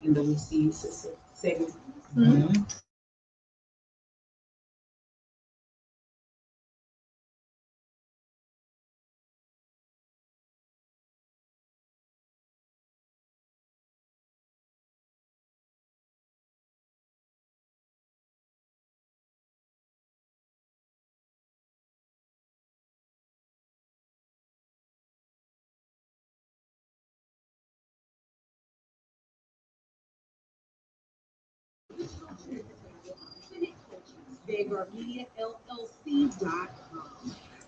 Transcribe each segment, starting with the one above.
in the We See You segment. Mm-hmm.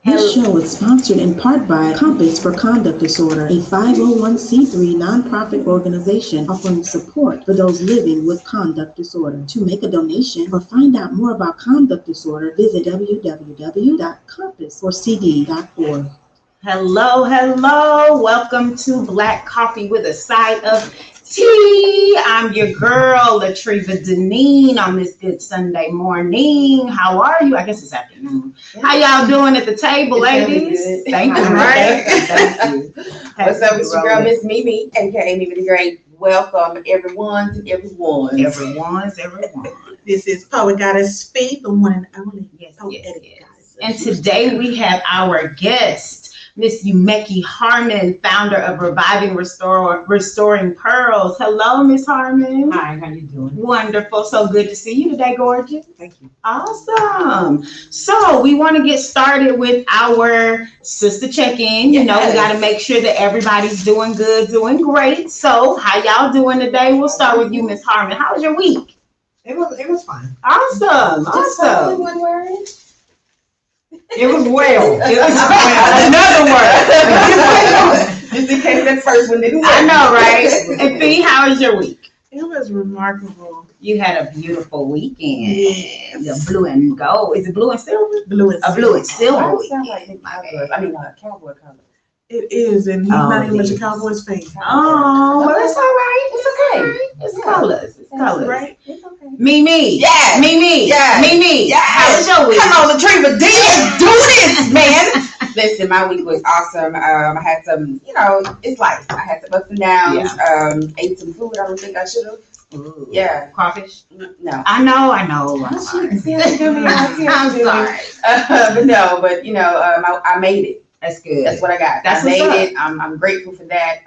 This show is sponsored in part by Compass for Conduct Disorder, a 501c3 nonprofit organization offering support for those living with conduct disorder. To make a donation or find out more about conduct disorder, visit www.compassforcd.org. Hello, hello. Welcome to Black Coffee with a Side of Tea. I'm your girl, Latriva Deneen, on this good Sunday morning. How are you? I guess it's afternoon. How y'all doing at the table, ladies? Thank you. Right. Thank you. What's up? It's your girl, Miss Mimi, aka Mimi the Great. Welcome, everyone, to everyone. Everyone. This is Poet Goddess Faith, the one and only. Yes. Goddess. And today we have our guest, Miss Yumeki Harmon, founder of Reviving Restoring Pearls. Hello, Miss Harmon. Hi, how you doing? Wonderful. So good to see you today, gorgeous. Thank you. Awesome. So we want to get started with our sister check-in. You know, we got to make sure that everybody's doing good, doing great. So how y'all doing today? We'll start with you, Miss Harmon. How was your week? It was fine. Awesome. Just Awesome. one word. It was well. Another word. Just in case that first one didn't work. I know, right? And Fee, how was your week? It was remarkable. You had a beautiful weekend. Yes. The blue and gold. Is it blue and silver? Blue and A blue and silver Why week. sound like cowboy? I mean, cowboy color. It is, and he's Oh, not even it much a is. Cowboys fan. Oh, well, it's all right. It's okay. It's Yeah. colors. It's colors. Right? It's okay. Mimi. Yes. Mimi. Yes. Mimi. Yes. How was your week? Come on, Latriva D, do this, man. Listen, my week was awesome. I had some, it's life. I had some ups and downs. Ate some food I don't think I should have. Ooh. Yeah. Crawfish? No. I know. I'm I'm sorry. sorry. But I made it. That's good. That's what I got. That's I made what's up. it. I'm grateful for that.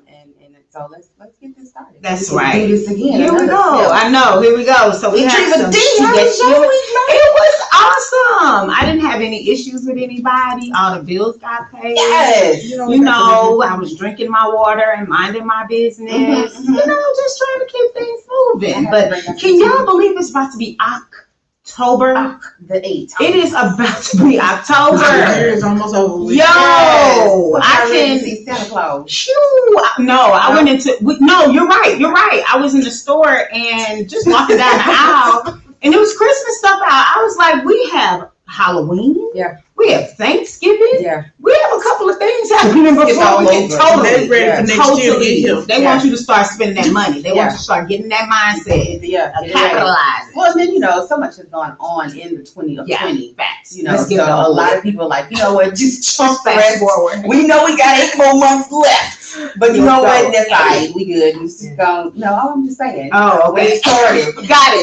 And so let's get this started. That's We can right. Do this again. Here we go. I know. Here we go. So we have Latriva some D, how was your week, man? It was awesome. I didn't have any issues with anybody. All the bills got paid. Yes. You know, I was drinking my water and minding my business. Mhm. You know, just trying to keep things moving. But can y'all believe it's about to be October? The 8th. It is about to be The October. year is almost over with. Yo, I I can. see Santa Claus. Shoo! No, I went into. No, you're right. You're right. I was in the store and just walking down the aisle, and it was Christmas stuff out. I was like, we have Halloween. Yeah. We have Thanksgiving. Yeah. We have a couple of things happening It's before all we get over. totally. They're ready for next year to Totally. get here. They want you to start spending that money. They want you to start getting that mindset. Yeah. Capitalize. Well, and then so much has gone on in the 20 of 20. Facts. So Let's get it a over lot with. of people are like, you know what, just chunk the Fast rest. forward. We know we got 8 more months left. But you know Let's what? go. That's all right. We good. We just go. No, I'm just saying. Oh, When okay. it started. Got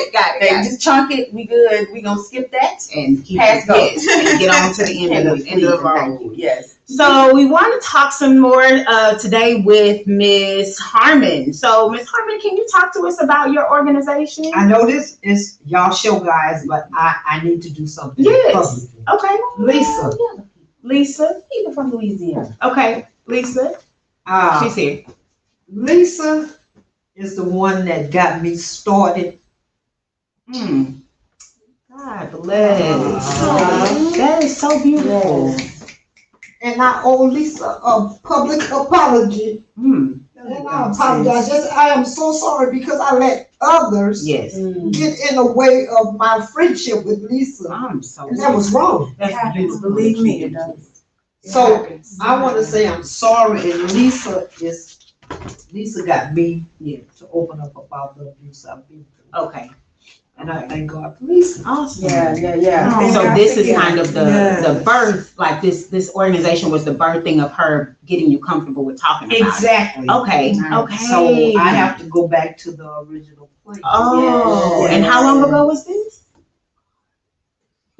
it. Just chunk it. We good. We gonna skip that. And keep Pass go. yes, and get on to the end of the road. Thank you. Yes. So we want to talk some more today with Miss Harmon. So Miss Harmon, can you talk to us about your organization? I know this is y'all show guys, but I need to do something Yes. publicly. Okay. Lisa. People from Louisiana. Okay. Lisa. She's here. Lisa is the one that got me started. God bless. That is so beautiful. And I owe Lisa a public apology. And I apologize. I am so sorry because I let others Yes. get in the way of my friendship with Lisa. I'm so And that was wrong. That's beautiful. Believe me, It does. So I want to say I'm sorry, and Lisa got me to open up about the abuse I've been through. Okay. And I thank God for Lisa. Awesome. Yeah. Oh, so this is Yeah. kind of the birth, like this organization was the birthing of her getting you comfortable with talking about Exactly. it. Okay. So I have to go back to the original place. Oh, Yeah. and how long ago was this?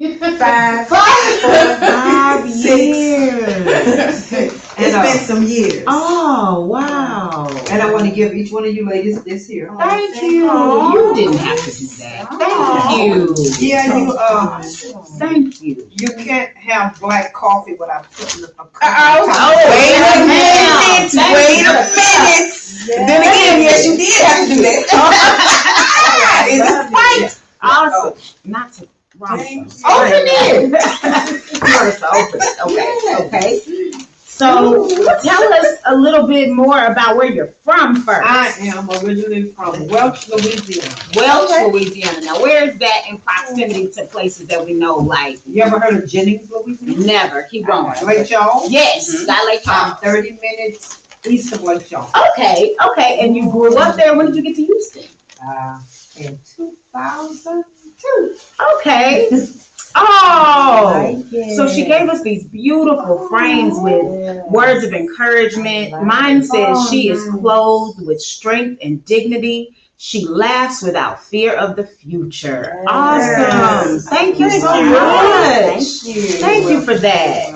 5 5 years. It's been some years. Oh, wow. And I want to give each one of you ladies this here. Thank you. Aw. You didn't have to do that. Thank you. Yeah, Thank you. you can't have black coffee without putting a cup. Wait a minute. Thank Wait you. a minute. Then again, yes, you did have to do that. Is it right? Awesome. Not to. Thank you. Open it. First, open it. Okay. So tell us a little bit more about where you're from first. I am originally from Welch, Louisiana. Welch, Louisiana. Now, where is that in proximity to places that we know, like You ever heard of Jennings, Louisiana? never? Keep going. Lake Charles? Yes, got Lake I'm Charles. 30 minutes east of Lake Charles. Okay. And you grew up there. When did you get to Houston? In 2002. Okay. Oh, so she gave us these beautiful frames with words of encouragement. Mine says she is clothed with strength and dignity. She laughs without fear of the future. Awesome. Thank you so much. Thank you for that.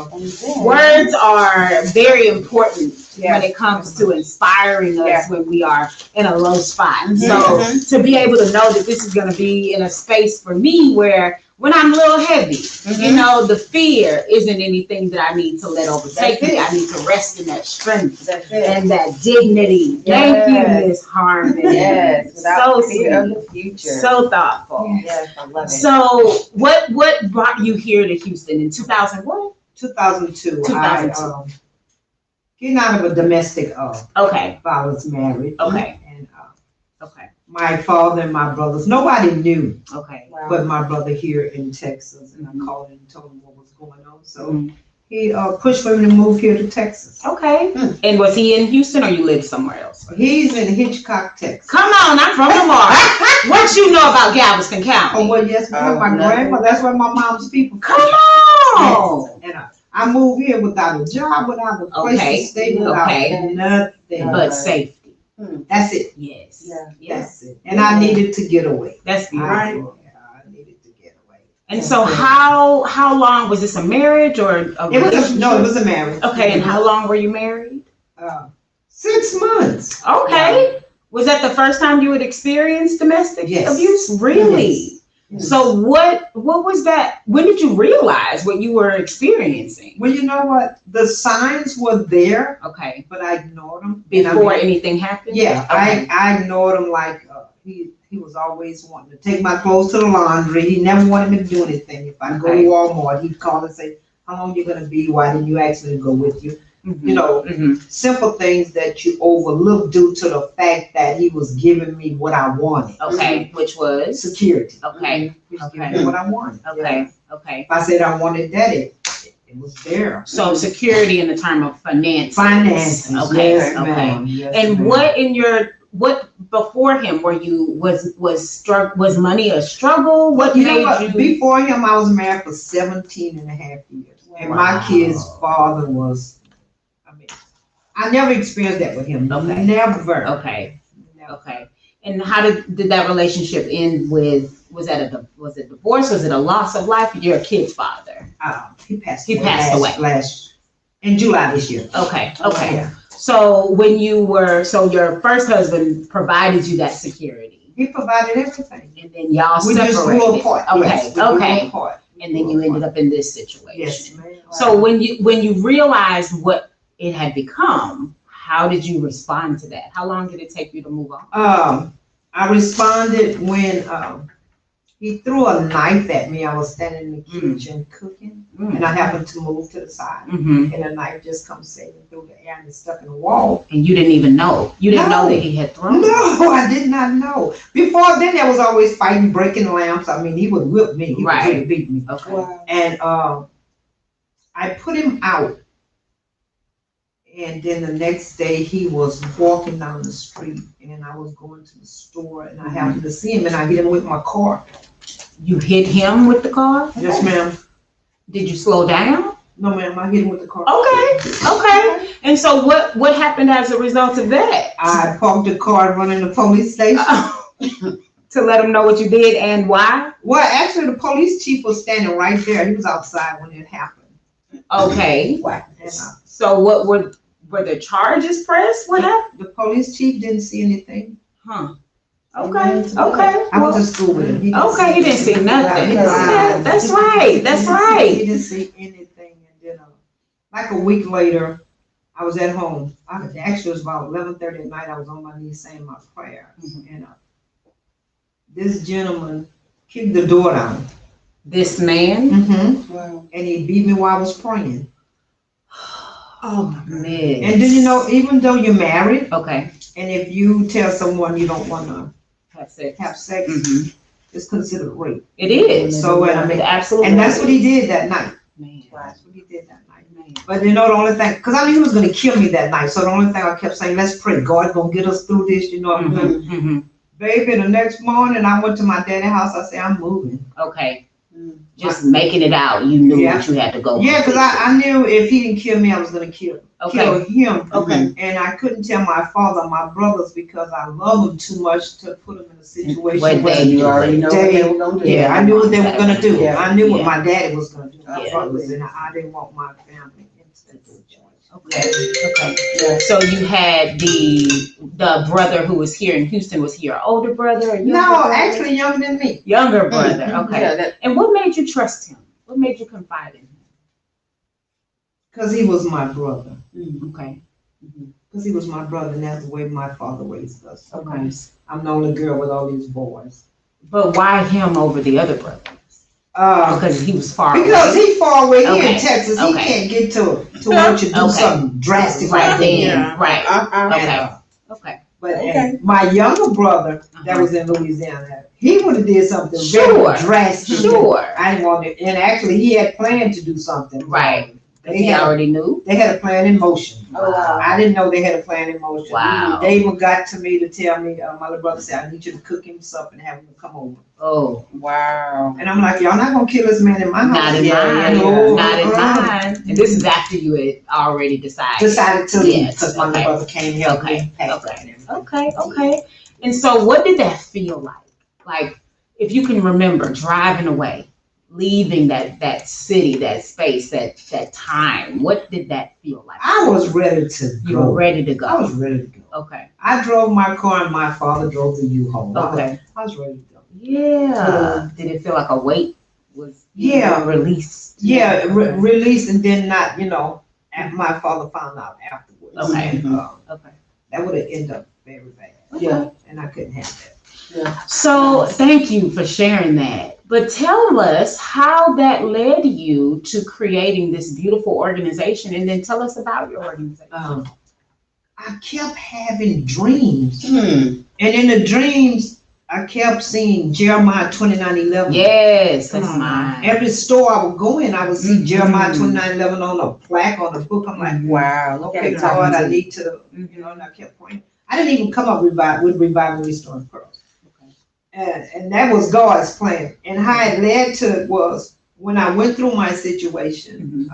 Words are very important when it comes to inspiring us when we are in a low spot. So to be able to know that this is going to be in a space for me where when I'm a little heavy, you know, the fear isn't anything that I need to let overtake me. I need to rest in that strength and that dignity. Thank you, Miss Harmon. Yes, So without fear of sweet. the future. So thoughtful. Yes, I love it. So what brought you here to Houston in 2001? 2002. 2002. Getting out of a domestic Okay. violence marriage. Okay. And Okay. my father and my brothers, nobody knew Okay. but my brother here in Texas. And I called him and told him what was going on. So he pushed for me to move here to Texas. Okay. And was he in Houston or you lived somewhere else? He's in Hitchcock, Texas. Come on, I'm from Lamar. What you know about Galveston County? Oh, well, yes, ma'am. My grandma, that's where my mom's people Come on. And I moved here without a job, without a place to stay, without nothing. But safety. That's it. Yes. Yeah. That's it. And I needed to get away. That's beautiful. I needed to get away. And so how long was this, a marriage or a It relationship? was a marriage. Okay, and how long were you married? 6 months. Okay. Was that the first time you had experienced domestic abuse? Really? Yes. So what was that? When did you realize what you were experiencing? Well, you know what? The signs were there, Okay. but I ignored them. Before anything happened? Yeah, Okay. I ignored him like he was always wanting to take my clothes to the laundry. He never wanted me to do anything. If I go to Walmart, he'd call and say, "How long you gonna be? Why didn't you ask me to go with you?" You know, simple things that you overlook due to the fact that he was giving me what I wanted. Okay, which was? Security. Okay. He was giving me what I wanted. Okay. Okay. If I said I wanted that, it was there. So security in the term of finances. Finances. Okay. Yes, Okay. ma'am. Yes, And ma'am. what before him were you was money a struggle? What You know made what? you? Before him, I was married for 17 and a half years. And my kid's father was, I never experienced that with him. Okay. Never. Okay. Okay. And how did that relationship end with? Was it divorce? Was it a loss of life? Your kid's father. He passed He away. passed away. In July this year. Okay. Okay. Yeah. So your first husband provided you that security, He provided everything. and then y'all We separated. just grew apart. Okay. Yes, we grew Okay. apart. And then you ended up in this situation. Yes, ma'am. So when you realized what it had become, how did you respond to that? How long did it take you to move on? I responded when he threw a knife at me. I was standing in the kitchen cooking, and I happened to move to the side, Mm-hmm. and the knife just comes sailing through the air and it's stuck in the wall. And you didn't even know. You didn't know that he had thrown it. No, I did not know. Before then, there was always fighting, breaking lamps. I mean, he would whip me. He would really beat me. Okay. And I put him out. And then the next day he was walking down the street and I was going to the store and I happened to see him and I hit him with my car. You hit him with the car? Yes, ma'am. Did you slow down? No, ma'am, I hit him with the car. Okay. And so what happened as a result of that? I parked the car and run in the police station. To let them know what you did and why? Well, actually, the police chief was standing right there. He was outside when it happened. Okay. And, So what were the charges pressed? What happened? the police chief didn't see anything. Huh. Okay. Okay. I went to school with him. He didn't see nothing. Wow. That's right. That's right. He didn't see anything. And then, like a week later, I was at home. Actually, it was about 11:30 at night. I was on my knees saying my prayer. And this gentleman kicked the door down. This man? Wow. And he beat me while I was praying. Oh, man. And then, you know, even though you're married, Okay. and if you tell someone you don't want to Have sex. have sex, it's considered rape. It is. So, I mean, Absolutely. and that's what he did that night. Man. That's what he did that night. But you know, the only thing, because I knew he was going to kill me that night. So the only thing I kept saying, let's pray. God's going to get us through this, you know. Baby, the next morning I went to my daddy's house. I said, I'm moving. Okay. Just making it out. You knew what you had to go. Yeah, because I knew if he didn't kill me, I was going to kill him. Okay. And I couldn't tell my father, my brothers, because I love them too much to put them in a situation where you already know what they were going to do. Yeah, I knew what they were going to do. Yeah. I knew what my daddy was going to do. My Yeah. brothers, and I didn't want my family into that situation. Okay. Yeah. So you had the brother who was here in Houston. Was he your older brother? Or No, actually younger than me. Younger brother. Okay. Yeah, And what made you trust him? What made you confide in him? Because he was my brother. Okay. Because he was my brother, and that's the way my father raised us. Okay. I'm the only girl with all these boys. But why him over the other brothers? Because he was far Because away. he far away. He Okay. in Texas. Okay. He can't get to want you to do something drastic Right then. then. Right. Okay. Okay. But and my younger brother that was in Louisiana, he would have did something Sure. very drastic. Sure. I didn't want it. And actually, he had planned to do something. Right. They He had, already knew. they had a plan in motion. Wow. I didn't know they had a plan in motion. Wow. They even got to me to tell me, my little brother said, I need you to cook him something and have him come over. Oh. Wow. And I'm like, y'all not gonna kill this man in my house. Not in mine. No, Not in uh-uh. mine. And this is after you had already decided. Decided to leave Yes, because my okay. little brother came help Okay, me pack okay. that and everything. Okay. Okay. And so what did that feel like? Like, if you can remember driving away, leaving that city, that space, that time, what did that feel like? I was ready to go. You were ready to go. I was ready to go. Okay. I drove my car and my father drove the U-Haul. Okay. I was ready to go. Yeah. Did it feel like a weight was Yeah. released? Yeah, released and then not, and my father found out afterwards. Okay. And, Okay. that would have ended up very bad. Yeah. And I couldn't have that. So thank you for sharing that. But tell us how that led you to creating this beautiful organization, and then tell us about your organization. I kept having dreams. Hmm. And in the dreams, I kept seeing Jeremiah 29:11. Yes, that's mine. Every store I would go in, I would see Jeremiah 29:11 on a plaque, on a book. I'm like, Wow. okay, God, I need to, and I kept praying. I didn't even come up with Revival Restoring Pearls. And that was God's plan. And how it led to it was when I went through my situation,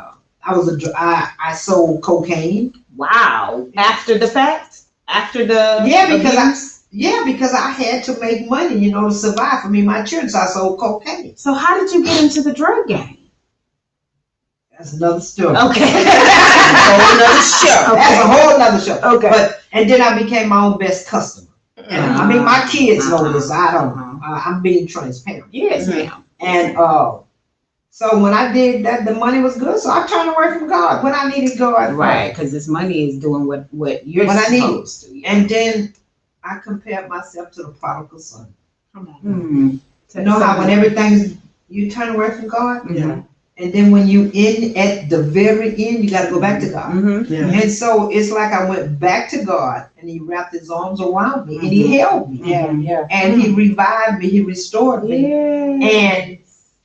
I sold cocaine. Wow. After the fact? After the because I had to make money, to survive for me, my children. So I sold cocaine. So how did you get into the drug game? That's another story. Okay. That's a whole nother show. Okay. And then I became my own best customer. And I mean, my kids know this. I don't. I'm being transparent. Yes, ma'am. And so when I did that, the money was good. So I turned away from God when I needed God. Right, because this money is doing what you're What I need. supposed to. And then I compared myself to the prodigal son. Come on. You know how when everything's you turn away from God, Yeah. and then when you at the very end, you got to go back to God. Mm-hmm. And so it's like I went back to God, and He wrapped His arms around me, and He held me, and He revived me, He restored me. Yeah. And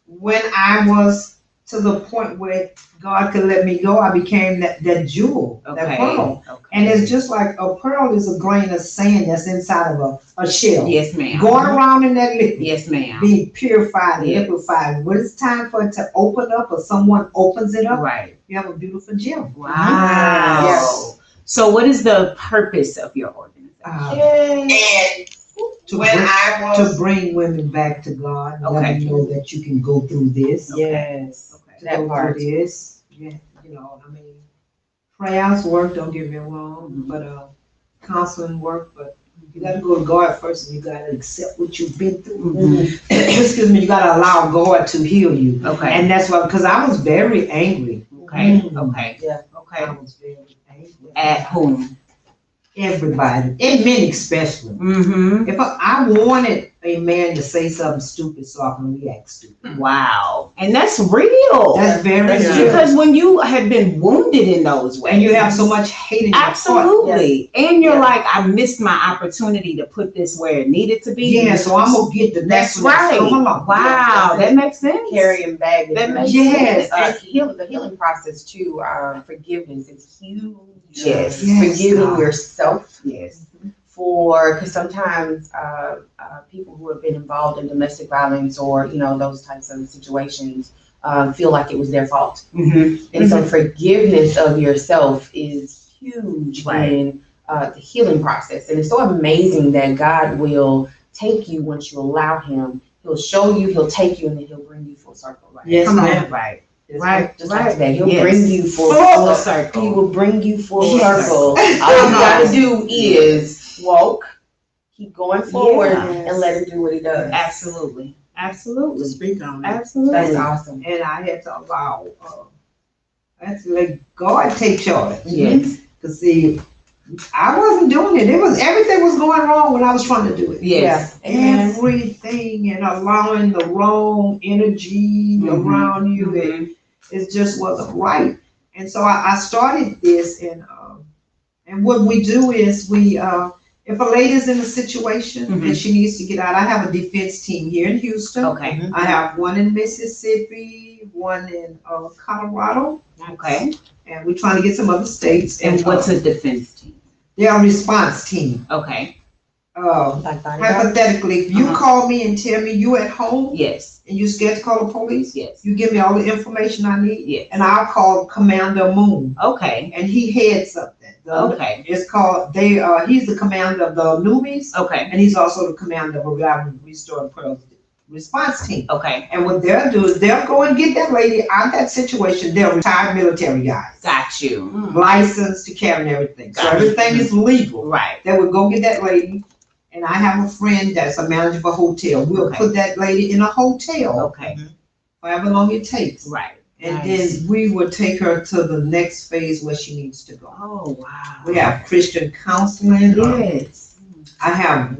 when I was to the point where God could let me go, I became that jewel, that pearl. Okay. And it's just like a pearl is a grain of sand that's inside of a shell. Yes, ma'am. Going around in that liquid. Yes, ma'am. Being purified and Yes. liquefied. When it's time for it to open up or someone opens it up, Right. you have a beautiful gem. Wow. Yes. So what is the purpose of your organization? To bring women back to God. And let them know that you can go through this. Yes. To That go part. through this. Yeah. You know, I mean, prayers work, don't get me wrong, but counseling work, but you gotta go to God first and you gotta accept what you've been through. Excuse me, you gotta allow God to heal you. Okay. And that's why, because I was very angry. Okay. Mm. Okay. Yeah. Okay. I was very angry. At whom? Everybody, and men especially. Mm-hmm. If I wanted a man to say something stupid so I can react stupid. Wow. And that's real. That's very That's real. Because when you have been wounded in those ways. And you have so much hate in your heart. Absolutely. And you're Yeah. like, I missed my opportunity to put this where it needed to be. Yeah, so I'm gonna get the next That's one that's right. come along. Wow. That makes sense. Carrying baggage. That makes Yes. The healing process too. Forgiveness is huge. Yes. Forgiving God. yourself Yes. because sometimes people who have been involved in domestic violence or those types of situations feel like it was their fault, Mm-hmm. and so forgiveness of yourself is huge Right. in the healing process. And it's so amazing that God will take you once you allow Him. He'll show you, He'll take you, and then He'll bring you full circle. Right? Yes, Come on. ma'am. Right. Just Right, like, just right. like today, He'll Yes. bring you full Full circle. circle. He will bring you full Full circle. circle. All you gotta do is walk, keep going forward, Yes. and let Him do what He does. Absolutely. Absolutely. Speak on it. Absolutely. That's awesome. And I had to allow, I had to let God take charge. Yes. Cause see, I wasn't doing it. Everything was going wrong when I was trying to do it. Yes. Amen. Everything, and allowing the wrong energy Mhm. around you. It just wasn't right. And so I started this, and what we do is if a lady's in a situation Mhm. and she needs to get out, I have a defense team here in Houston. Okay. I have one in Mississippi, one in Colorado, Okay. and we're trying to get some other states. And what's a defense team? They're a response team. Okay. Like bodyguard. Hypothetically, if you call me and tell me you at home Yes. and you're scared to call the police, Yes. you give me all the information I need, Yes. and I'll call Commander Moon, Okay. and he heads up that. Okay. It's called he's the commander of the newbies, Okay. and he's also the commander of Revival Restore and Pearls response team. Okay. And what they'll do is they'll go and get that lady out of that situation. They're retired military guys, Got you. licensed to carry and everything, so Gotcha. everything is legal. Right. They would go get that lady, and I have a friend that's a manager of a hotel. We'll Okay. put that lady in a hotel, Okay. however long it takes. Right. And Nice. then we will take her to the next phase where she needs to go. Oh, wow. We have Christian counseling. Yes. I have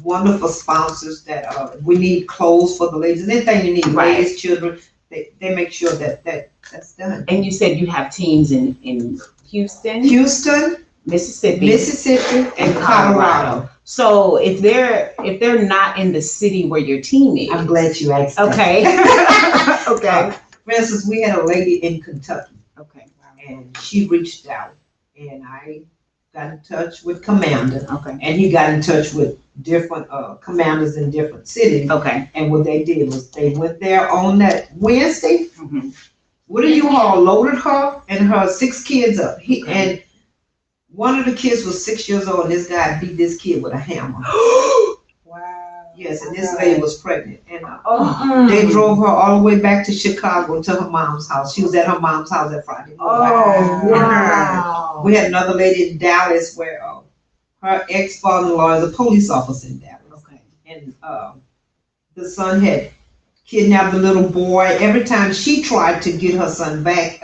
wonderful sponsors that we need clothes for the ladies. Anything you need, Right. ladies, children, they make sure that's done. And you said you have teams in Houston, Houston, Mississippi, and Colorado. So if they're not in the city where your team is, I'm glad you asked that. okay. Okay. For instance, we had a lady in Kentucky, Okay. and she reached out, and I got in touch with Commander, Okay. and he got in touch with different commanders in different cities. Okay. And what they did was they went there on that Wednesday. Mhm. What do you all loaded her and her 6 kids up? And one of the kids was 6 years old, and this guy beat this kid with a hammer. Wow. Yes, and this lady was pregnant, and Oh. they drove her all the way back to Chicago to her mom's house. She was at her mom's house that Friday morning. Oh, wow. We had another lady in Dallas where her ex-father-in-law is a police officer in Dallas. Okay. And the son had kidnapped the little boy. Every time she tried to get her son back,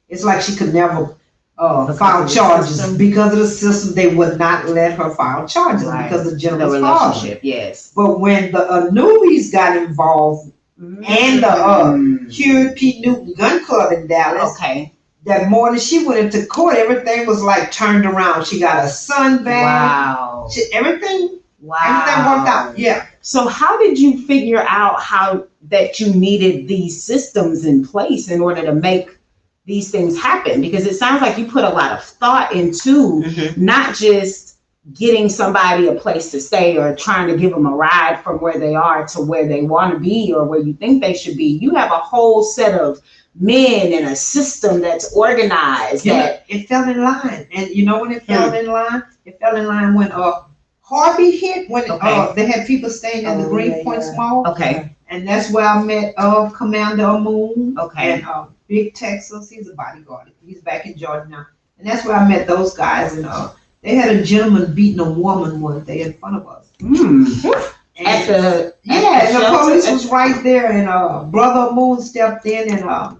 it's like she could never file charges because of the system. They would not let her file charges because of the The gentleman's father. relationship, yes. But when the newbies got involved and the Hugh P. Newton Gun Club in Dallas, Okay. that morning she went into court, everything was like turned around. She got her son back. Wow. Everything Wow. worked out. Yeah. So how did you figure out that you needed these systems in place in order to make these things happen? Because it sounds like you put a lot of thought into not just getting somebody a place to stay or trying to give them a ride from where they are to where they want to be or where you think they should be. You have a whole set of men and a system that's organized. That it fell in line. And you know when it fell in line? It fell in line when Harvey hit, when they had people staying in the Greenpoint Mall. Okay. And that's where I met Commander Moon. Okay. And Big Texas, he's a bodyguard. He's back in Georgia now. And that's where I met those guys. And they had a gentleman beating a woman one day in front of us. At the police was right there, and Brother Moon stepped in, and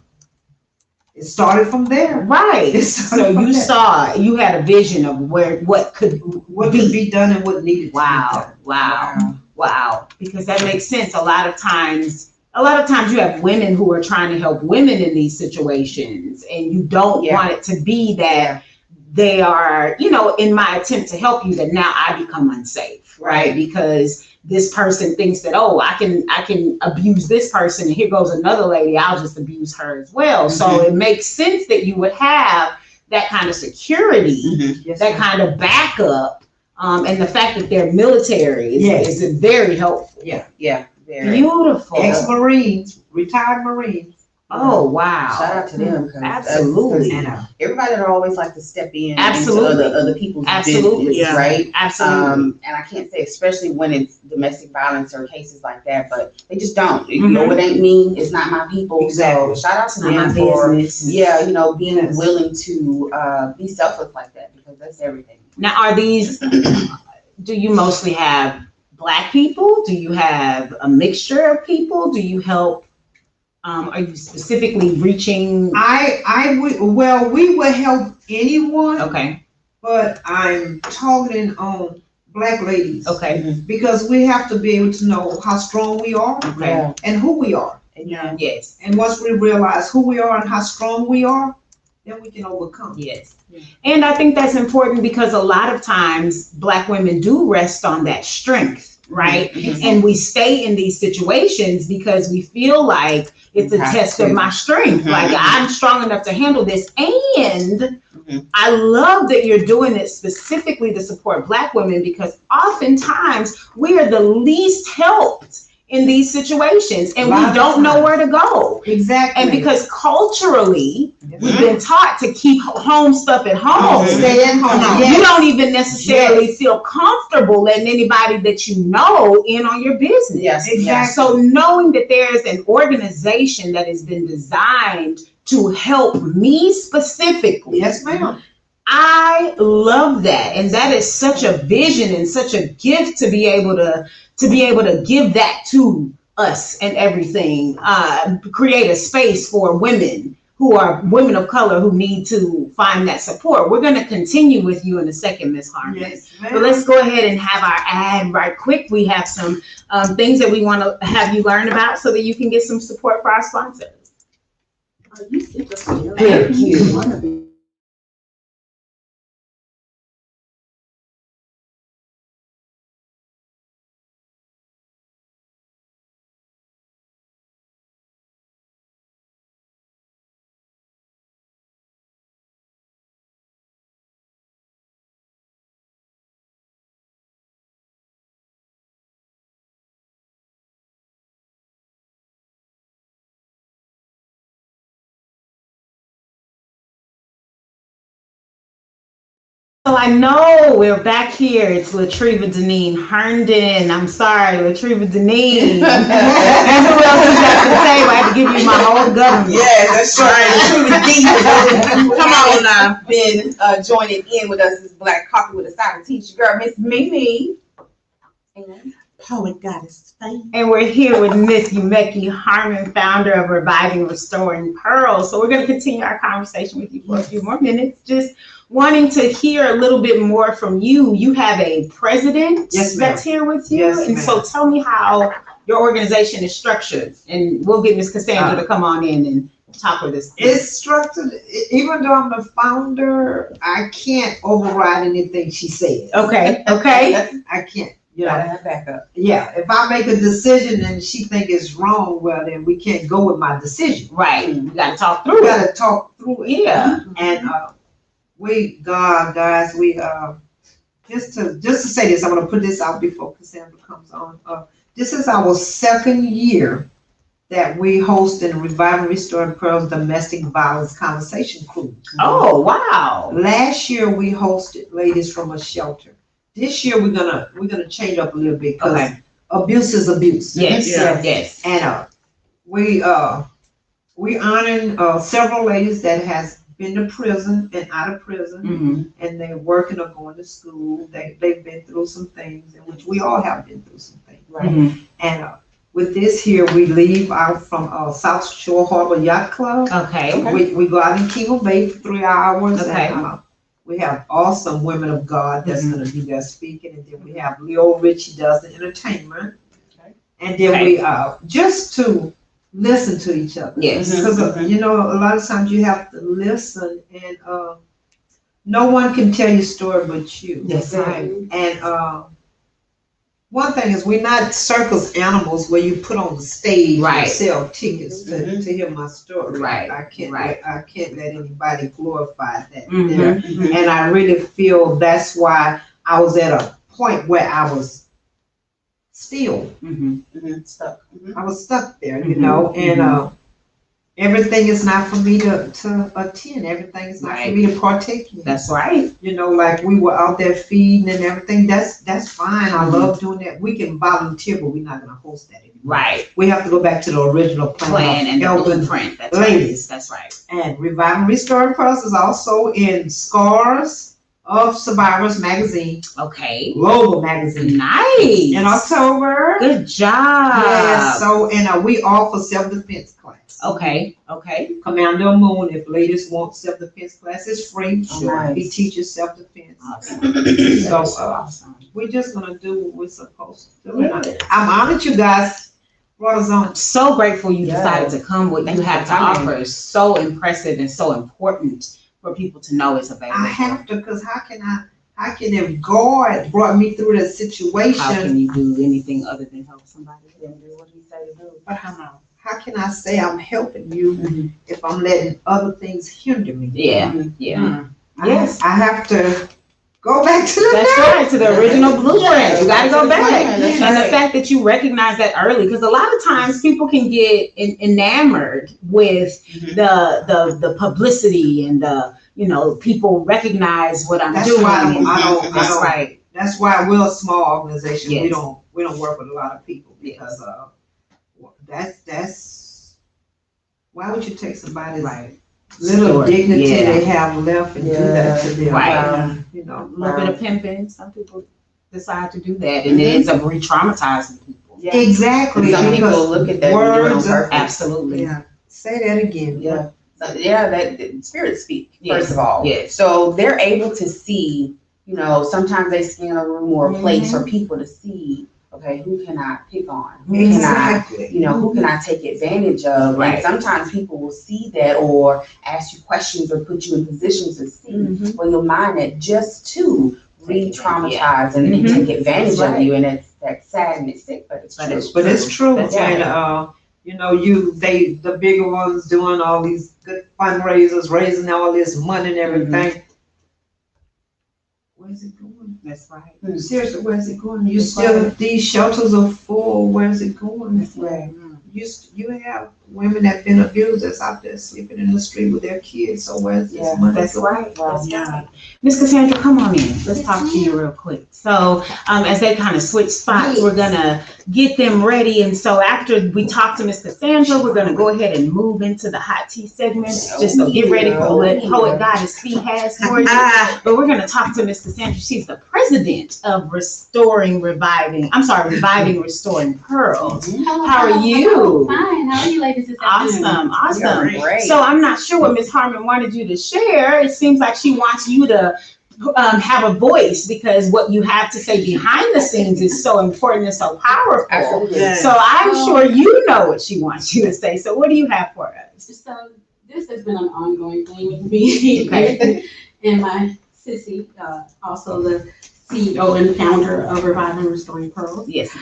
it started from there. Right. So you had a vision of what could be done and what needed to be done. Wow. Because that makes sense. A lot of times you have women who are trying to help women in these situations, and you don't want it to be that they are, in my attempt to help you, that now I become unsafe, right? Because this person thinks that, I can abuse this person, and here goes another lady, I'll just abuse her as well. So it makes sense that you would have that kind of security, that kind of backup, and the fact that they're military is very helpful. Yeah. Very. Beautiful. Ex-Marines, retired Marines. Oh, wow. Shout out to them. Absolutely. Everybody don't always like to step in Absolutely. into other people's Absolutely. business, right? Absolutely. And I can't say, especially when it's domestic violence or cases like that, but they just don't. You know, it ain't me. It's not my people. Exactly. So shout out to them my for, business. being willing to be selfless like that, because that's everything. Now, do you mostly have Black people? Do you have a mixture of people? Do you help? Are you specifically reaching? We will help anyone. Okay. But I'm targeting on Black ladies. Okay. Because we have to be able to know how strong we are. Okay. And who we are. Yeah. Yes. And once we realize who we are and how strong we are, then we can overcome. Yes. And I think that's important because a lot of times Black women do rest on that strength, right? And we stay in these situations because we feel like it's a test of my strength. Like I'm strong enough to handle this. And I love that you're doing it specifically to support Black women, because oftentimes we are the least helped in these situations, and we don't know where to go. Exactly. And because culturally, we've been taught to keep home stuff at home. Stay at home. You don't even necessarily feel comfortable letting anybody that you know in on your business. Yes, exactly. So knowing that there's an organization that has been designed to help me specifically. Yes, ma'am. I love that. And that is such a vision and such a gift to be able to give that to us and everything. Create a space for women who are women of color who need to find that support. We're going to continue with you in a second, Ms. Harmon. Yes, but let's go ahead and have our ad right quick. We have some things that we want to have you learn about so that you can get some support for our sponsors. Thank you. So I know we're back here. It's Latriva Deneen Herndon. I'm sorry, Latriva Deneen. And who else you got to say? I have to give you my whole government. Yes, that's right. Latriva D. Come on now. Been joining in with us is Black Coffee with a Side of Teacher Girl, Miss Mimi. And Poet Goddess Faith. And we're here with Miss Yumeki Harmon, founder of Reviving Restoring Pearls. So we're going to continue our conversation with you for a few more minutes. Just wanting to hear a little bit more from you. You have a president that's here with you. Yes, and ma'am. so tell me how your organization is structured. And we'll get Ms. Cassandra to come on in and talk with us. It's structured, even though I'm the founder, I can't override anything she says. Okay. I can't. You Gotta know, have backup. yeah, if I make a decision and she think it's wrong, well, then we can't go with my decision. Right. You gotta talk We through it. gotta talk through it. Yeah. And guys, just to say this, I'm gonna put this out before Cassandra comes on. This is our second year that we host and Revive and Restore Pearls Domestic Violence Conversation Cruise. Oh, wow. Last year we hosted ladies from a shelter. This year we're gonna change up a little bit because Okay. abuse is abuse. Yes. Yeah. Yes. And we honoring several ladies that has been to prison and out of prison, Mm-hmm. and they're working or going to school. They've been through some things, in which we all have been through some things. Right. Mm-hmm. And with this here, we leave out from South Shore Harbor Yacht Club. Okay. We go out in King Bay for 3 hours. Okay. And, we have awesome women of God that's going to be there speaking, and then we have Leo Richie does the entertainment, Okay. and then we just to listen to each other. Yes. Because you know, a lot of times you have to listen, and no one can tell your story but you. That's right. And one thing is, we're not circus animals where you put on the stage Right. and sell tickets to hear my story. Right. I can't Right. I can't let anybody glorify that. Mhm. There. Mhm. And I really feel that's why I was at a point where I was still. Mhm. Stuck. I was stuck there, you Mhm. know, and everything is not for me to attend. Everything is not Right. for me to partake in. That's right. You know, like we were out there feeding and everything. That's fine. I Mhm. love doing that. We can volunteer, but we're not gonna host that anymore. Right. We have to go back to the original Plan and the helping blueprint. That's ladies. right. That's right. And Revive and Restore Pearls is also in Scars of Survivors magazine, Okay. global magazine, Nice. in October. Good job. Yeah. So and we offer self-defense class. Okay. Okay. Commander Moon, if ladies want self-defense class, it's free. Sure. He teaches self-defense. Awesome. So Awesome. we're just gonna do what we're supposed to do. And I'm honored you guys brought us on. I'm so grateful you Yes. decided to come. What Thank you you have for to coming. offer is so impressive and so important for people to know it's available. I have to, because how can if God brought me through that How situation, can you do anything other than help somebody? Then do what he say to do. but how can I say I'm helping you if I'm letting other things hinder me? Yeah. Yeah. Yes. I have to go back to the That's right, to the original blueprint. You gotta go back. That's And the right. fact that you recognize that early, because a lot of times people can get enamored with the publicity and the, you know, people recognize what I'm That's doing. why I don't- That's right. That's why we're a small organization. Yes. We don't work with a lot of people because that's why would you take somebody's Right. little Story. dignity Yeah. they have left and do that to them? Right. You know. A little bit of pimping. Some people decide to do that, and it ends up re-traumatizing people. Yeah. Exactly. Some people because look at that and do it on words purpose. Absolutely. Yeah. Say that again. Yeah. So, yeah, that spirits speak, Yes. first of all. Yes. So they're able to see, you know, sometimes they scan a room or a place or people to see, okay, who can I pick on? Who can I, Exactly. you know, who can I take advantage of? Right. And sometimes people will see that or ask you questions or put you in positions to see Mhm. where your mind that just to re-traumatize and Mhm. take advantage That's of right. you. And that's sad and it's sick, but it's But true. it's But it's true. That's And right. you know, the bigger ones doing all these good fundraisers, raising all this money and everything. Where's it going? That's right. Seriously, where's it going? You That's still, right. these shelters are full. Where's it going? That's right. You have women that been abused that's out there sleeping in the street with their kids. So where's this Yeah, money That's going? right. That's right. Miss Cassandra, come on in. Let's talk to you real quick. So, as they kind of switch spots, we're gonna get them ready. And so after we talk to Miss Cassandra, we're gonna go ahead and move into the hot tea segment. Just so get ready for what Poet Goddess Fee has for you. But we're gonna talk to Miss Cassandra. She's the president of Reviving, Restoring Pearls. Hello, How are hello, you? hello. Fine. How are you ladies this afternoon? Awesome. Great. So I'm not sure what Miss Harmon wanted you to share. It seems like she wants you to have a voice because what you have to say behind the scenes is so important and so powerful. Absolutely. Yeah. So I'm sure you know what she wants you to say. So what do you have for us? So this has been an ongoing thing with me Okay. and my sissy, also the CEO and founder of Revive and Restoring Pearls. Yes.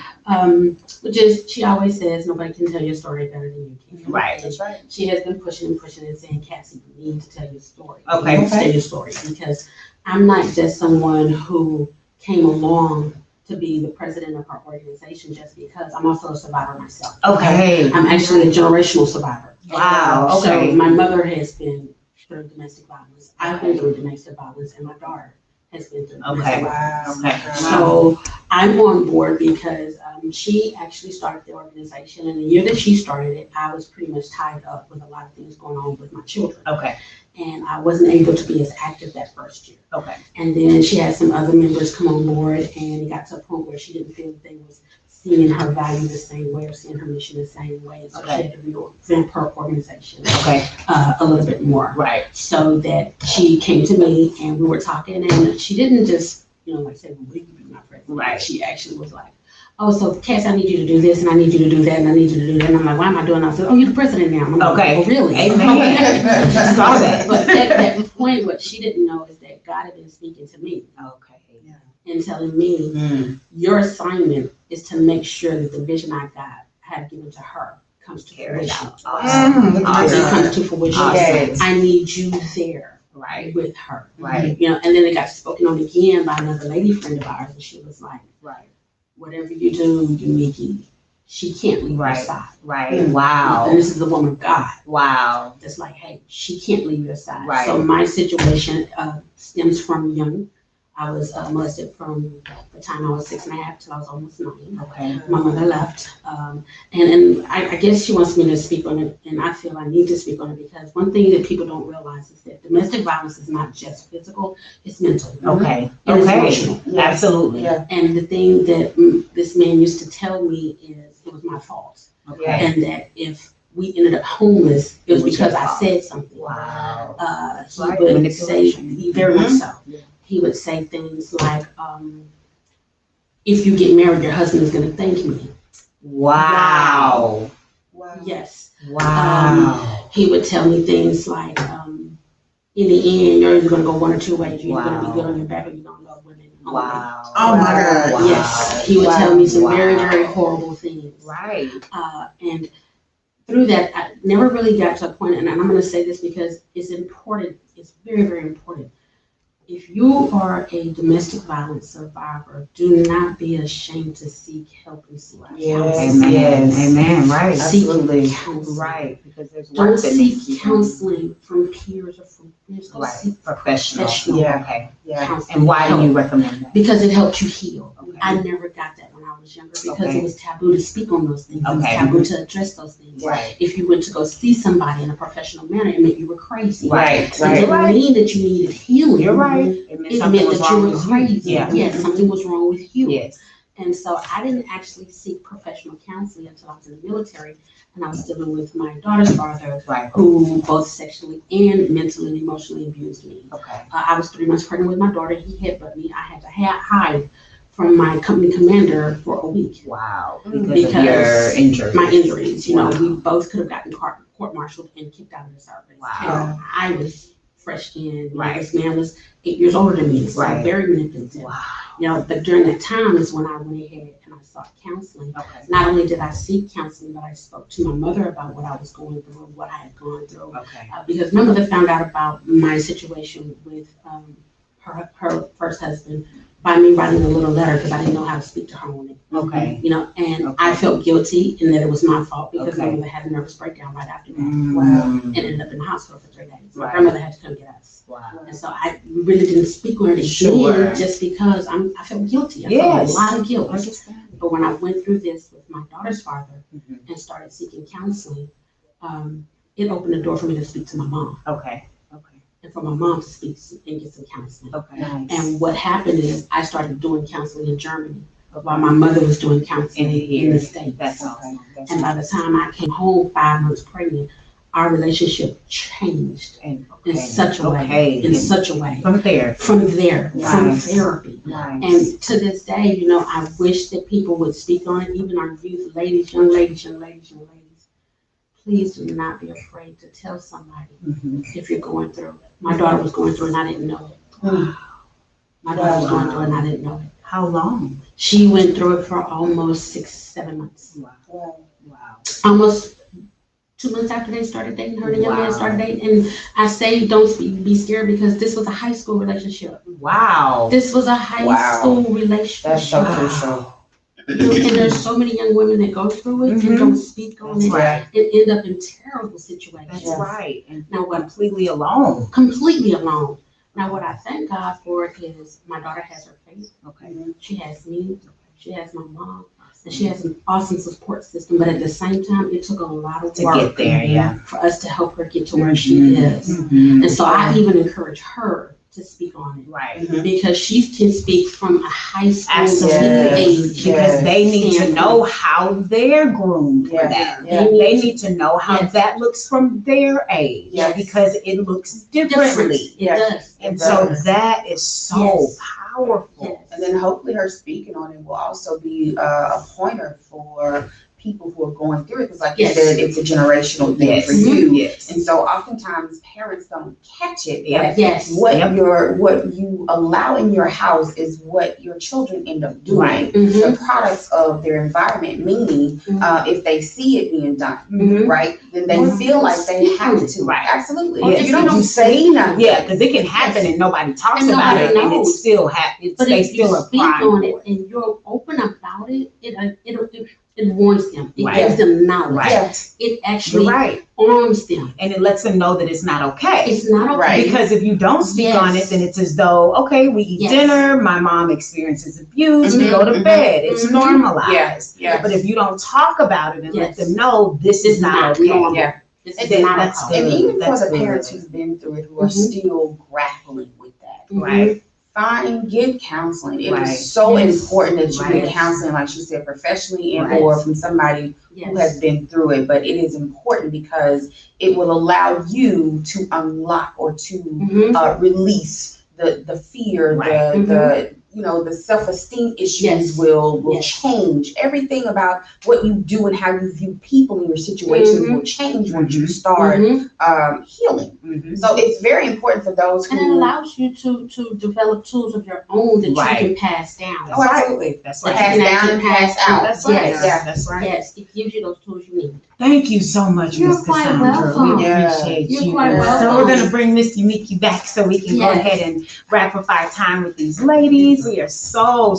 Which is, she always says, nobody can tell your story better than you can. Right. That's right. She has been pushing and saying, Cassie, you need to tell your story. Okay. You need to tell your story, because I'm not just someone who came along to be the president of her organization just because. I'm also a survivor myself. Okay. I'm actually a generational survivor. Wow. Okay. So my mother has been through domestic violence. I've been through domestic violence, and my daughter has been through domestic violence. Okay. So I'm on board because she actually started the organization, and the year that she started it, I was pretty much tied up with a lot of things going on with my children. Okay. And I wasn't able to be as active that first year. Okay. And then she had some other members come on board, and it got to a point where she didn't feel that they was seeing her value the same way or seeing her mission the same way. So she had to revamp her organization a little bit more. Right. So that she came to me and we were talking, and she didn't just, like say, well, will you be my president? Right. She actually was like, oh, so Cass, I need you to do this, and I need you to do that, and I need you to do that. And I'm like, why am I doing that? I said, oh, you're the president now. I'm like, Okay. oh, really? Amen. Saw that. But at that point, what she didn't know is that God had been speaking to me. Okay. And telling me, your assignment is to make sure that the vision I have given to her comes to fruition. Awesome. It comes to fruition. Awesome. I need you there. Right. With her. Right. And then it got spoken on again by another lady friend of ours, and she was like, Right. whatever you do, Yumeki, she can't leave your side. Right. Wow. And this is the woman of God. Wow. That's like, hey, she can't leave your side. Right. So my situation stems from young. I was molested from the time I was 6.5 till I was almost 9. Okay. My mother left. And I guess she wants me to speak on it, and I feel I need to speak on it because one thing that people don't realize is that domestic violence is not just physical, it's mental. Okay. And it's Okay. emotional. Absolutely. Yeah. And the thing that this man used to tell me is it was my fault. Okay. And that if we ended up homeless, it was because I said something. Wow. He Right. would say, very much so. Yeah. He would say things like, if you get married, your husband is going to thank me. Wow. Yes. Wow. He would tell me things like, in the end, you're either going to go one or two ways. You're either going to be good on your back or you're going to love women. Wow. Oh my God. Wow. Yes. He would tell me some very, very horrible things. Right. And through that, I never really got to a point, and I'm going to say this because it's important. It's very, very important. If you are a domestic violence survivor, do not be ashamed to seek help and seek counseling. Amen. Yes. Amen. Right. Absolutely. Seek counseling. Right. Because there's Don't work that needs to be seek done. counseling from peers or from friends. Go Right. seek Professional. professional Yeah. Okay. Yeah. counseling. And why do you recommend that? Because it helped you heal. Okay. I never got that when I was younger because Okay. it was taboo to speak on those things. It was Okay. taboo to address those things. Right. If you went to go see somebody in a professional manner, it meant you were crazy. Right. It didn't mean that you needed healing. You're right. It meant that you were crazy. Yeah. Yes, something was wrong with you. Yes. And so I didn't actually seek professional counseling until I was in the military, and I was dealing with my daughter's father, Right. who both sexually and mentally and emotionally abused me. Okay. I was 3 months pregnant with my daughter. He headbutted me. I had to hide from my company commander for a week. Wow. Because Because of your injury. My injuries, Wow. we both could have gotten court-martialed and kicked out of the service. Wow. And I was fresh in. Right. This man was 8 years older than me, so Right. very manipulative. Wow. But during that time is when I went ahead and I sought counseling. Okay. Not only did I seek counseling, but I spoke to my mother about what I was going through, what I had gone through. Okay. Because my mother found out about my situation with her first husband by me writing a little letter because I didn't know how to speak to her on it. Okay. And Okay. I felt guilty and that it was my fault because my Okay. mother had a nervous breakdown right after that Wow. and ended up in the hospital for 3 days. My Right. grandmother had to come get us. Wow. And so I really didn't speak on it again Sure. just because I felt guilty. I felt Yes. a lot of guilt. Understand. But when I went through this with my daughter's father Mhm. and started seeking counseling, it opened the door for me to speak to my mom Okay. Okay. and for my mom to speak and get some counseling. Okay. And what happened is I started doing counseling in Germany while my mother was doing counseling in the States. That's awesome. That's And by the time I came home 5 months pregnant, our relationship changed and in such a way. Okay. In such a way. From there. From there, from Nice. therapy. Nice. And to this day, I wish that people would speak on it, even our youth, ladies, young ladies, young ladies, young ladies. Please do not be afraid to tell somebody Mhm. if you're going through. My daughter was going through and I didn't know it. My daughter was going through it and I didn't know it. How long? She went through it for almost 6-7 months. Wow. Almost 2 months after they started dating, her and the young man started dating. And I say don't be scared because this was a high school relationship. Wow. This was a high school relationship. That's so crucial. And there's so many young women that go through it and don't speak on it and end up in terrible situations. That's right. And now what? Completely alone. Completely alone. Now what I thank God for is my daughter has her faith. Okay. She has me. She has my mom. And she has an awesome support system. But at the same time, it took a lot of work to get there, for us to help her get to where she is. And so I even encourage her to speak on it. Right. Because she can speak from a high school Absolutely. age. Because they need to know how they're groomed for that. They need to know how that looks from their age. Because it looks differently. It does. And so that is so powerful. And then hopefully her speaking on it will also be a pointer for people who are going through it, because like you said, it's a generational thing for you. Yes. And so oftentimes parents don't catch it. What you allow in your house is what your children end up doing. Right. The products of their environment, meaning if they see it being done, right, then they feel like they have to. Right. Absolutely. Yes. You don't say nothing. Yeah, because it can happen and nobody talks about it, and it still happens. But if you still speak on it and you're open about it, it warns them. It gives them knowledge. Right. It actually You're arms them. And it lets them know that it's not okay. It's not okay. Right. Because if you don't speak on it, then it's as though, okay, we eat dinner, my mom experiences abuse, we go to bed, it's normalized. But if you don't talk about it and let them know this is not okay. Normal. This is not that's okay. And even That's for the good. parents who've been through it, who are still grappling with that, Right. get counseling. It Right. is so important that you Right. get counseling, like she said, professionally and Right. or from somebody who has been through it. But it is important because it will allow you to unlock or to release the fear, the self-esteem issues will change. Everything about what you do and how you view people in your situations will change once you start healing. So it's very important for those who... And it allows you to develop tools of your own that you can pass down. Oh, absolutely. That's right. right. Pass down and pass out. That's right. Yes. That's right. Yes, it gives you those tools you need. Thank you so much, You're Miss quite Cassandra. welcome. We appreciate You're you. quite welcome. So we're going to bring Miss Yumeki back so we can go ahead and rapid fire time with these ladies. We are so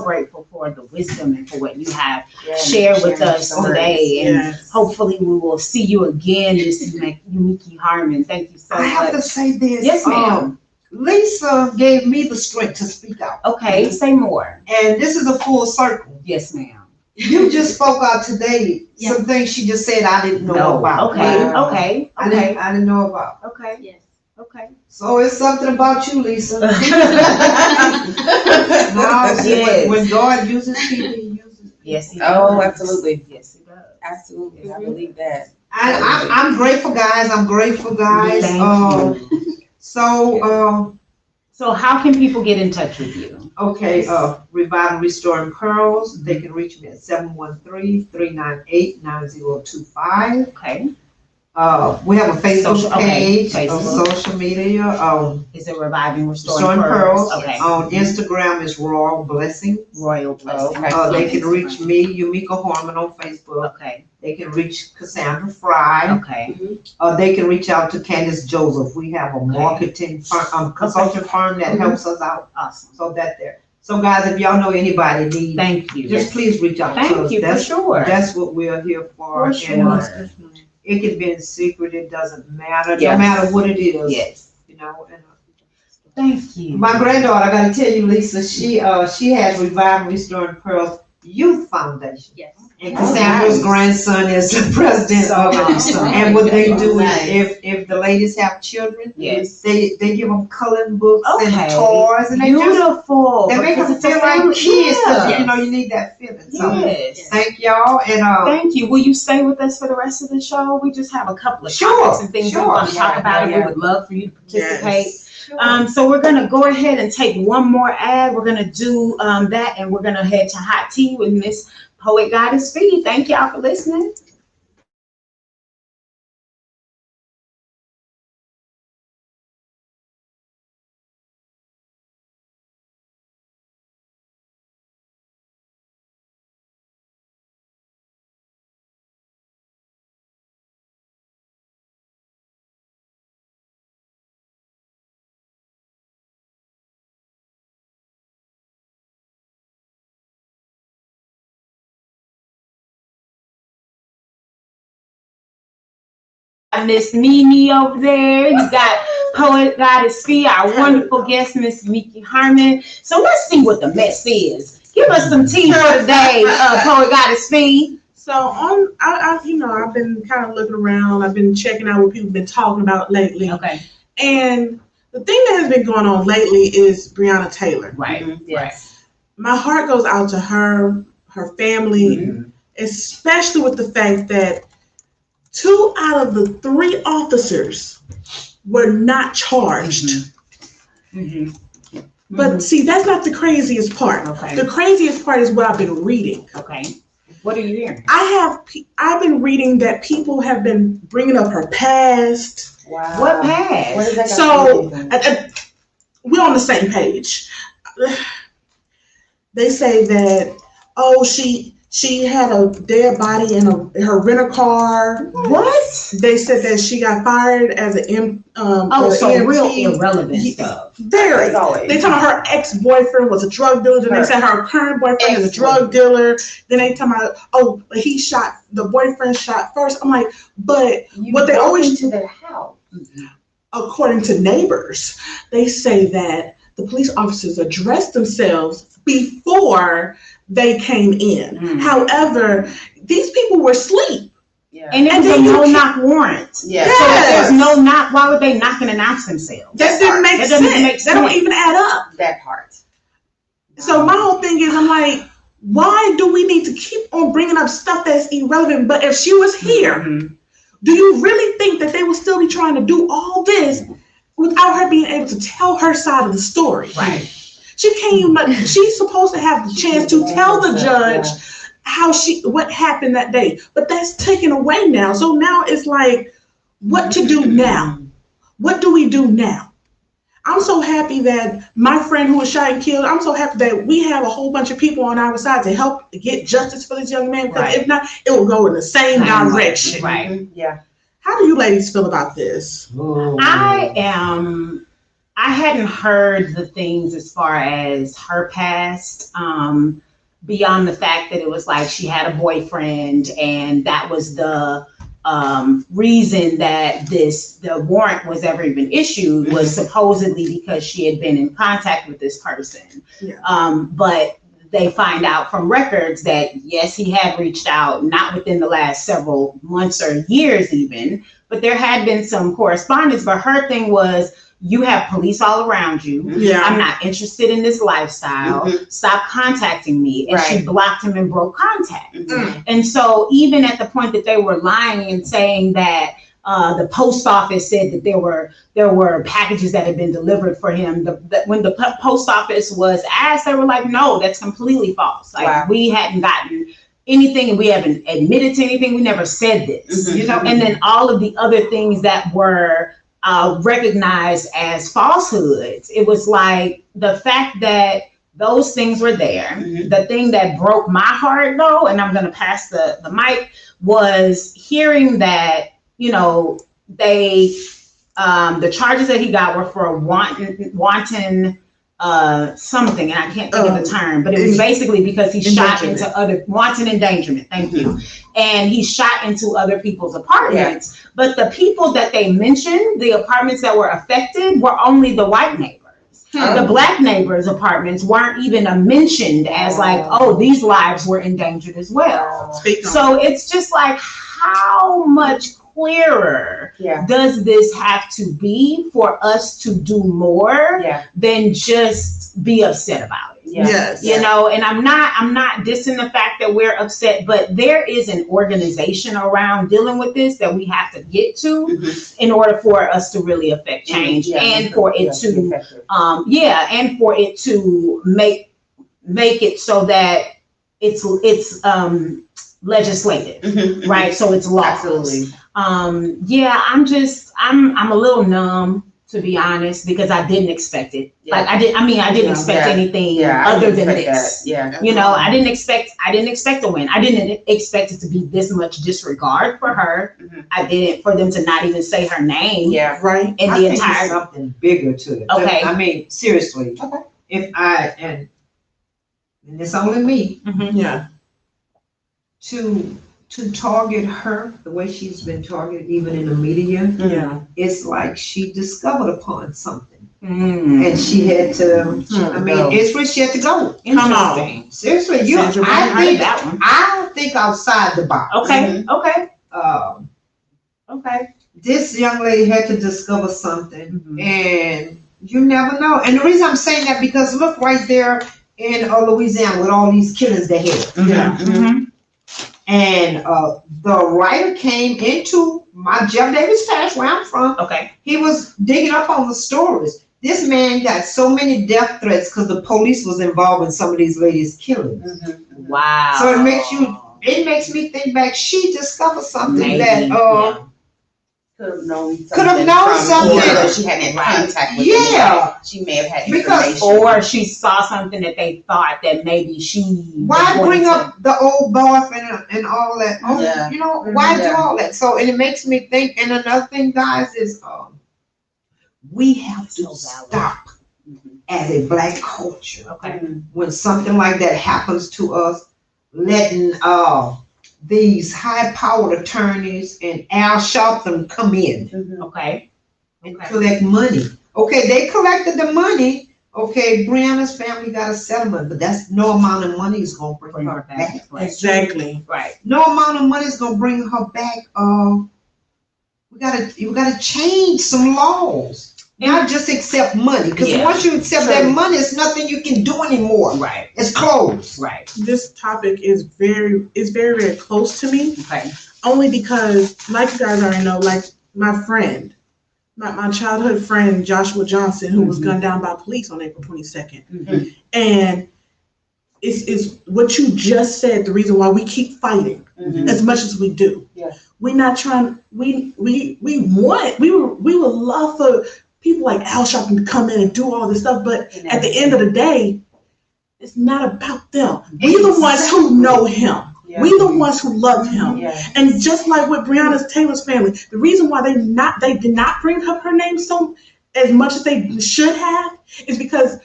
grateful for the wisdom and for what you have shared with us today. And hopefully we will see you again, Miss Yumeki Harmon. Thank you so much. I have to say this. Yes, ma'am. Lisa gave me the strength to speak out. Okay, say more. And this is a full circle. Yes, ma'am. You just spoke out today. Some things she just said I didn't know about. Okay. I didn't know about. Okay. Yes. Okay. So it's something about you, Lisa. When God uses people, he uses people. Yes, he Oh, does. absolutely. Yes, he does. Absolutely. I believe that. I'm grateful, guys. I'm grateful, guys. Thank you. So, how can people get in touch with you? okay, Revive and Restoring Pearls. They can reach me at 713-398-9025. Okay. We have a Facebook page, Facebook. social media. Is it Reviving Restoring Restoring Pearls. Okay. On Instagram is Royal Blessing. Royal Blessing. They can reach me, Yumeki Harmon, on Facebook. Okay. They can reach Cassandra Fry. Okay. They can reach out to Candace Joseph. We have a marketing firm, consulting firm that helps us out. Awesome. So that there. So guys, if y'all know anybody need, Thank you. just please reach out to us. Thank you for sure. That's what we're here for. For And, sure. it can be in secret. It doesn't matter. Yes. No matter what it is. Yes. You know. And, Thank you. my granddaughter, I gotta tell you, Lisa, she has Revive and Restoring Pearls Youth Foundation. Yes. And Cassandra's grandson is the president of it. Awesome. And what they do Nice. is, if the ladies have children, Yes. they give them coloring books Okay. and toys, and Beautiful. they make them Because it's a feel like family- kids. 'Cause, Yeah. you know, you need that feeling. So Yes. thank y'all, and Thank you. Will you stay with us for the rest of the show? We just have a couple of Sure, topics and things we sure. want to talk Yeah, about, and yeah, we would love for you to participate. Sure. So we're gonna go ahead and take one more ad. We're gonna do that, and we're gonna head to Hot Tea with Miss Poet Goddess Fee. Thank y'all for listening. Miss Mimi over there. You got Poet Goddess Fee, our wonderful guest, Miss Yumeki Harmon. So let's see what the mess is. Give us some tea for today, Poet Goddess Fee. So I've been kind of looking around. I've been checking out what people have been talking about lately. Okay. And the thing that has been going on lately is Breonna Taylor. Right. Yes. My heart goes out to her family, especially with the fact that 2 out of the 3 officers were not charged. But see, that's not the craziest part. Okay. The craziest part is what I've been reading. Okay. What are you hearing? I've been reading that people have been bringing up her past. Wow. What past? What is that? So we're on the same page. They say that she had a dead body in her rental car. What? They said that she got fired as an so EMT. real irrelevant stuff. Very. They told her ex-boyfriend was a drug dealer. Then they said her current boyfriend is a drug dealer. Then they tell me, the boyfriend shot first. I'm like, but what they always into their house. According to neighbors, they say that the police officers addressed themselves before they came in. However, these people were asleep. Yeah. And it was a no-knock warrant. Yeah. So if there's no knock, why would they knock and announce themselves? That didn't make sense. That don't even add up. That part. So my whole thing is, I'm like, why do we need to keep on bringing up stuff that's irrelevant? But if she was here, do you really think that they would still be trying to do all this without her being able to tell her side of the story? Right. She can't even, she's supposed to have the chance to tell the judge what happened that day, but that's taken away now. So now it's like, what to do now? What do we do now? I'm so happy that my friend who was shot and killed, I'm so happy that we have a whole bunch of people on our side to help get justice for this young man, because if not, it will go in the same direction. Right. Yeah. How do you ladies feel about this? I hadn't heard the things as far as her past, beyond the fact that it was like she had a boyfriend, and that was the reason that the warrant was ever even issued, was supposedly because she had been in contact with this person. But they find out from records that yes, he had reached out, not within the last several months or years even, but there had been some correspondence. But her thing was, you have police all around you. Yeah. I'm not interested in this lifestyle. Stop contacting me. And she blocked him and broke contact. And so even at the point that they were lying and saying that the post office said that there were packages that had been delivered for him, when the post office was asked, they were like, no, that's completely false. Like we hadn't gotten anything, and we haven't admitted to anything. We never said this. And then all of the other things that were recognized as falsehoods. It was like the fact that those things were there. The thing that broke my heart, though, and I'm going to pass the mic, was hearing that, they the charges that he got were for wanton something, and I can't think of the term, but it was basically because he shot into wanton endangerment. Thank you. And he shot into other people's apartments. But the people that they mentioned, the apartments that were affected, were only the white neighbors. The black neighbors' apartments weren't even mentioned as like, oh, these lives were endangered as well. So it's just like, how much clearer does this have to be for us to do more than just be upset about it? And I'm not dissing the fact that we're upset, but there is an organization around dealing with this that we have to get to in order for us to really affect change, and for it to and for it to make it so that it's legislated, right? So it's law. Absolutely. I'm a little numb, to be honest, because I didn't expect it. Like I didn't expect anything other than this. I didn't expect to win. I didn't expect it to be this much disregard for her. I didn't, for them to not even say her name. Right. In I the think entire there's something bigger to it. Okay. I mean, seriously. Okay. If and it's only me, Yeah. to to target her the way she's been targeted, even in the media, Yeah. it's like she discovered upon something. Mm. And she had to, I mean, it's where she had to go. Come on. Seriously, Sandra Bland, that one. I think outside the box. Okay, okay, Um, okay. this young lady had to discover something, Mhm. and you never know. And the reason I'm saying that, because look right there in Louisiana with all these killings they had. Yeah. Mm-hmm. And the writer came into my Jeff Davis Parish, where I'm from. Okay. He was digging up on the stories. This man got so many death threats because the police was involved in some of these ladies' killings. Wow. So it makes me think back. She discovered something Maybe, that yeah. Could have known something. Or she had contact with Yeah. She may have had Because- information. Or she saw something that they thought that maybe she. Why was bring going to- up the old boyfriend and all that? Oh, Yeah. you know, why do Yeah. all that? So, and it makes me think. And another thing, guys, is we have to stop as a Black culture Okay. when something like that happens to us, letting these high-powered attorneys and Al Sharpton come in Okay. and collect money. Okay, they collected the money. Okay, Brianna's family got a settlement, but that's no amount of money is gonna bring her back. Right. Exactly. Right. No amount of money is gonna bring her back. We gotta change some laws. Not just accept money, because Yeah. once you accept that money, it's nothing you can do anymore. Right. It's closed. Right. This topic is very, very close to me. Okay. Only because, like you guys already know, like my friend, my childhood friend Joshua Johnson, who was gunned down by police on April 22nd. Mhm. And it's what you just said, the reason why we keep fighting as much as we do. Yeah. We're not trying, we would love for people like Al Sharpton to come in and do all this stuff, but at the end of the day, it's not about them. We're the ones who know him. Yeah. We the ones who love him. Yeah. And just like with Breonna Taylor's family, the reason why they did not bring up her name so as much as they should have is because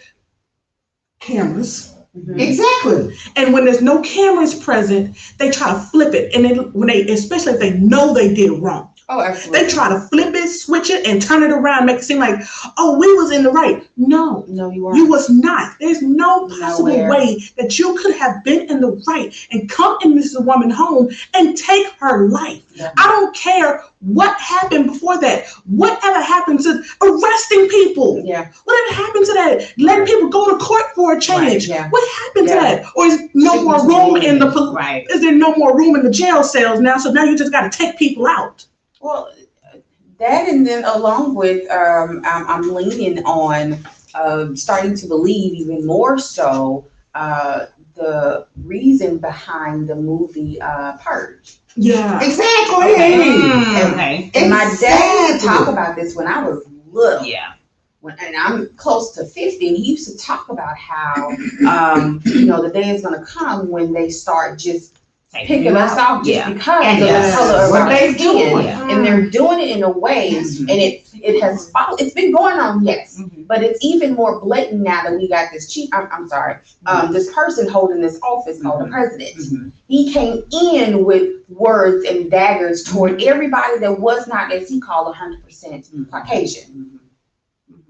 cameras. Exactly. And when there's no cameras present, they try to flip it. And especially if they know they did wrong. Oh, absolutely. They try to flip it, switch it, and turn it around, make it seem like, oh, we was in the right. No, you weren't. you was not. There's no possible Nowhere. way that you could have been in the right and come in this woman's home and take her life. Yeah. I don't care what happened before that. Whatever happened to arresting people? Yeah. Whatever happened to that? Letting people go to court for a change? Right, yeah. What happened to Yeah. that? Or is no more room in the Right. Is there no more room in the jail cells now? So now you just got to take people out. Well, that, and then along with I'm leaning on starting to believe even more so the reason behind the movie Purge. Yeah. Exactly. Okay. And my dad talked about this when I was little. Yeah. And I'm close to 50, and he used to talk about how the day is going to come when they start just picking us off just because of the color of our skin. And they're doing it in a way, and it has followed. It's been going on, yes, but it's even more blatant now that we got this this person holding this office called the president. He came in with words and daggers toward everybody that was not, as he called, 100% Caucasian.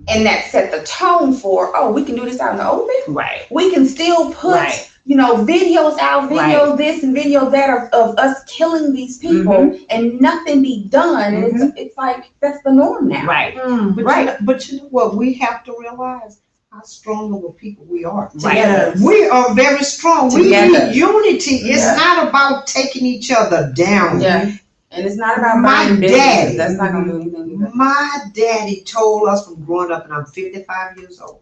And that set the tone for, we can do this out in the open. Right. We can still put videos out, this and video that of us killing these people and nothing be done. And it's like, that's the norm now. Right. But you know what? We have to realize how strong of a people we are. Right. We are very strong. Together. We need unity. It's not about taking each other down. Yeah. And it's not about My buying daddy. businesses. That's not going to do anything either. My daddy told us from growing up, and I'm 55 years old,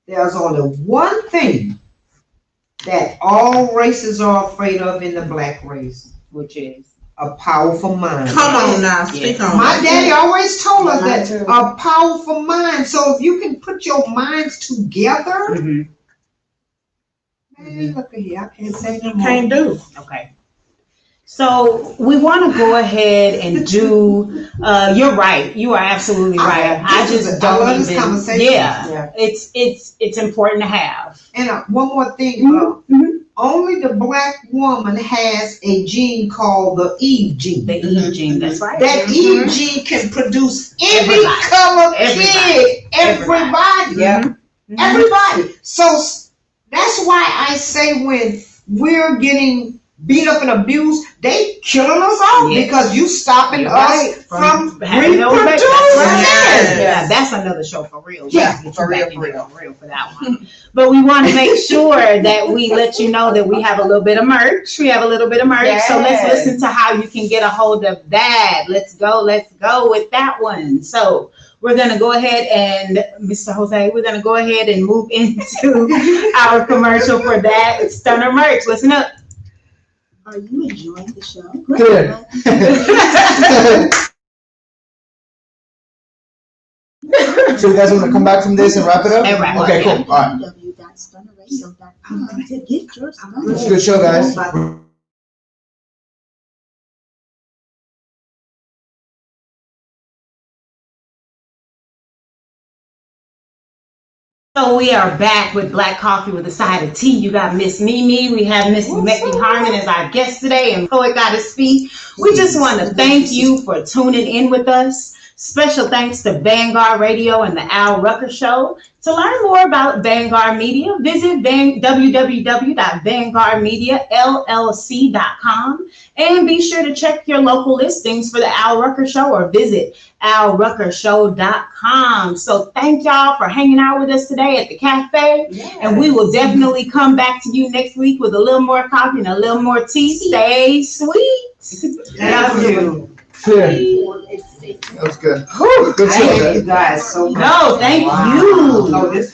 there's only one thing that all races are afraid of in the Black race, Which is a powerful mind. Come on now, speak on My it. daddy always told us that, Mine too. a powerful mind. So if you can put your minds together, man, look at here, I can't say no more. Can't do. okay. So we want to go ahead and do. You're right. You are absolutely right. I just don't love this even. conversation. Yeah. It's important to have. And one more thing, only the black woman has a gene called the Eve gene. The Eve gene, that's right. That Eve gene can produce any Everybody. color Everybody. kid. Everybody. Yeah. Everybody. So that's why I say when we're getting beat up and abused, they killing us off because you stopping us from reproducing. Yeah, that's another show for real. Yeah, for real for that one. But we want to make sure that we let you know that we have a little bit of merch. We have a little bit of merch. Yes. So let's listen to how you can get a hold of that. Let's go with that one. So we're going to go ahead and, Mr. Jose, we're going to go ahead and move into our commercial for that Stunner merch. Listen up. Are you enjoying the show? Good. So you guys want to come back from this and wrap it up? And wrap it up, Okay, cool. All right. www.stunnerradio.com to get your Stunner. It's a good show, guys. So we are back with Black Coffee with a Side of Tea. You got Miss Mimi. We have Miss Yumeki Harmon as our guest today, and Poet Goddess Speak. We just want to thank you for tuning in with us. Special thanks to Vanguard Radio and the Al Rucker Show. To learn more about Vanguard Media, visit www.vanguardmediallc.com and be sure to check your local listings for the Al Rucker Show or visit alruckershow.com. So thank y'all for hanging out with us today at the cafe. Yes. And we will definitely come back to you next week with a little more coffee and a little more tea. Stay sweet. Thank you. Clear. That was good. Good show, Thank guys. you guys so much. No, thank you. No, this was